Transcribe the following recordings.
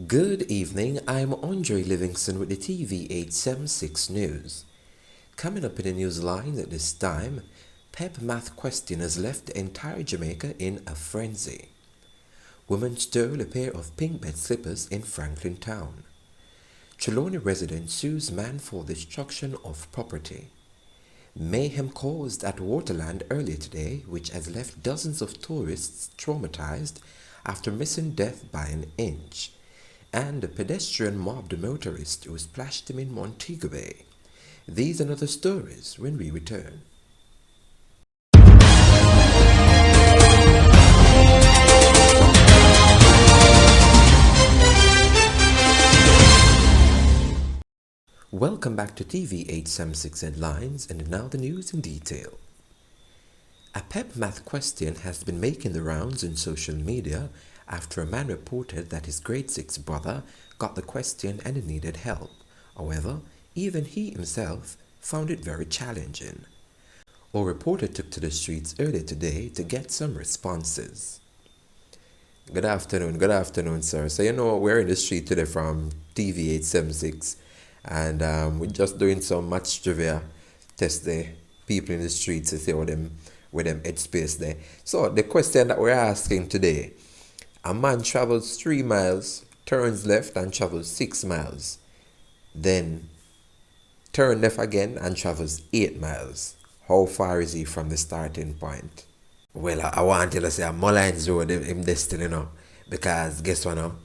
Good evening, I'm Andre Livingston with the TV 876 News. Coming up in the news line at this time, PEP Math Question has left the entire Jamaica in a frenzy. Woman stole a pair of pink bed slippers in Franklin Town. Trelawney resident sues man for destruction of property. Mayhem caused at Waterland earlier today, which has left dozens of tourists traumatized after missing death by an inch. And a pedestrian mobbed a motorist who splashed him in Montego Bay. These and other stories when we return. Welcome back to TV 876 Headlines, and now the news in detail. A PEP Math Question has been making the rounds on social media after a man reported that his grade 6 brother got the question and needed help. However, even he himself found it very challenging. A reporter took to the streets earlier today to get some responses. Good afternoon, sir. So we're in the street today from TV 876, and we're just doing some match trivia, test the people in the streets to see how them headspace there. So the question that we're asking today: a man travels 3 miles, turns left and travels 6 miles. Then turn left again and travels 8 miles. How far is he from the starting point? Well, I want you to say a Mullines Road in destiny, because guess what now?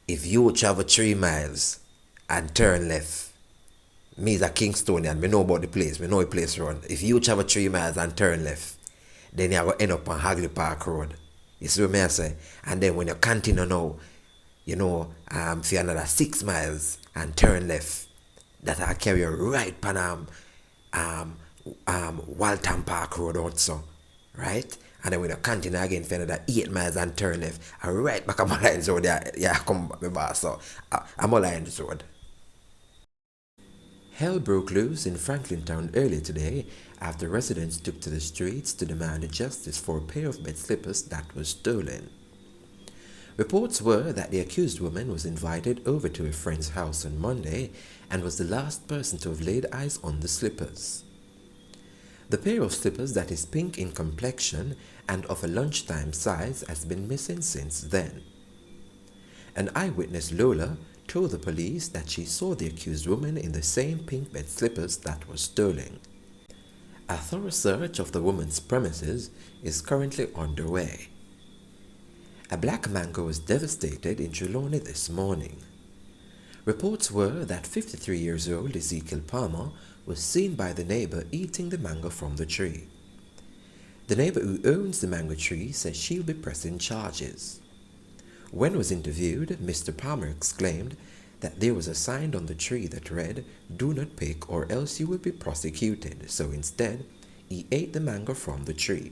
If you travel 3 miles and turn left, me is a Kingstonian, me know about the place, me know the place run. If you travel 3 miles and turn left, then you will end up on Hagley Park Road. You see what I say? And then when you continue now, for another 6 miles and turn left, that will carry you right pan Waltham Park Road also, right? And then when you continue again for another 8 miles and turn left, and right back on Mullines Road, come back, my boss. So, I'm Mullines Road. Hell broke loose in Franklin Town earlier today after residents took to the streets to demand justice for a pair of bed slippers that was stolen. Reports were that the accused woman was invited over to a friend's house on Monday and was the last person to have laid eyes on the slippers. The pair of slippers that is pink in complexion and of a lunchtime size has been missing since then. An eyewitness, Lola, told the police that she saw the accused woman in the same pink bed slippers that were stolen. A thorough search of the woman's premises is currently underway. A black mango was devastated in Trelawney this morning. Reports were that 53 years old Ezekiel Palmer was seen by the neighbor eating the mango from the tree. The neighbor who owns the mango tree says she'll be pressing charges. When was interviewed, Mr. Palmer exclaimed that there was a sign on the tree that read, "Do not pick or else you will be prosecuted," so instead, he ate the mango from the tree.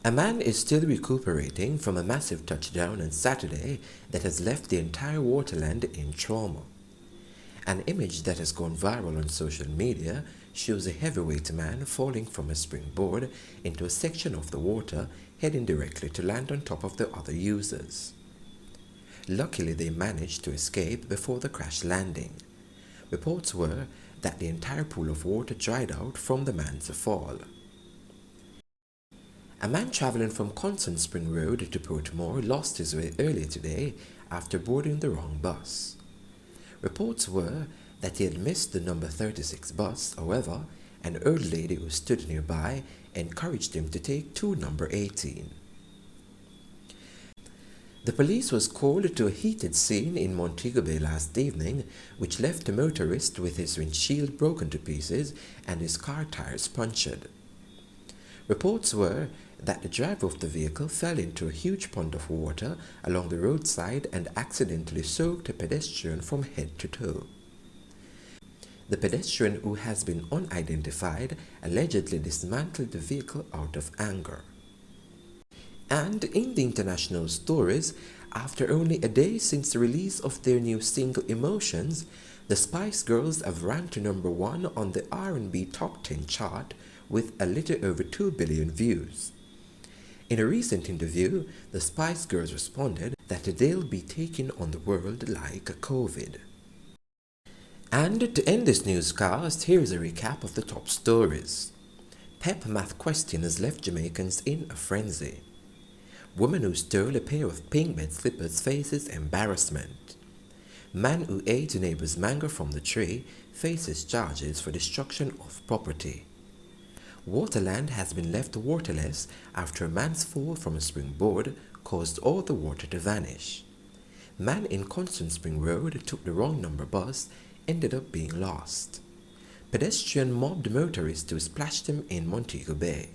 A man is still recuperating from a massive touchdown on Saturday that has left the entire Waterland in trauma. An image that has gone viral on social media shows a heavyweight man falling from a springboard into a section of the water, heading directly to land on top of the other users. Luckily, they managed to escape before the crash landing. Reports were that the entire pool of water dried out from the man's fall. A man traveling from Constant Spring Road to Portmore lost his way earlier today after boarding the wrong bus. Reports were that he had missed the number 36 bus. However, an old lady who stood nearby encouraged him to take number 18. The police was called to a heated scene in Montego Bay last evening, which left a motorist with his windshield broken to pieces and his car tires punctured. Reports were that the driver of the vehicle fell into a huge pond of water along the roadside and accidentally soaked a pedestrian from head to toe. The pedestrian, who has been unidentified, allegedly dismantled the vehicle out of anger. And in the international stories, after only a day since the release of their new single Emotions, the Spice Girls have ranked to number 1 on the R&B Top 10 chart with a little over 2 billion views. In a recent interview, the Spice Girls responded that they'll be taking on the world like COVID. And to end this newscast, here's a recap of the top stories. PEP Math Question has left Jamaicans in a frenzy. Woman who stole a pair of pink bed slippers faces embarrassment. Man who ate a neighbor's mango from the tree faces charges for destruction of property. Waterland has been left waterless after a man's fall from a springboard caused all the water to vanish. Man in Constant Spring Road took the wrong number bus, ended up being lost. Pedestrian mobbed motorists who splashed him in Montego Bay.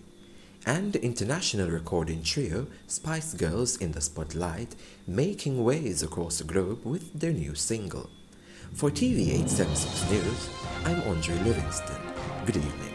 And the international recording trio Spice Girls in the spotlight, making waves across the globe with their new single. For TV 876 News, I'm Andre Livingston. Good evening.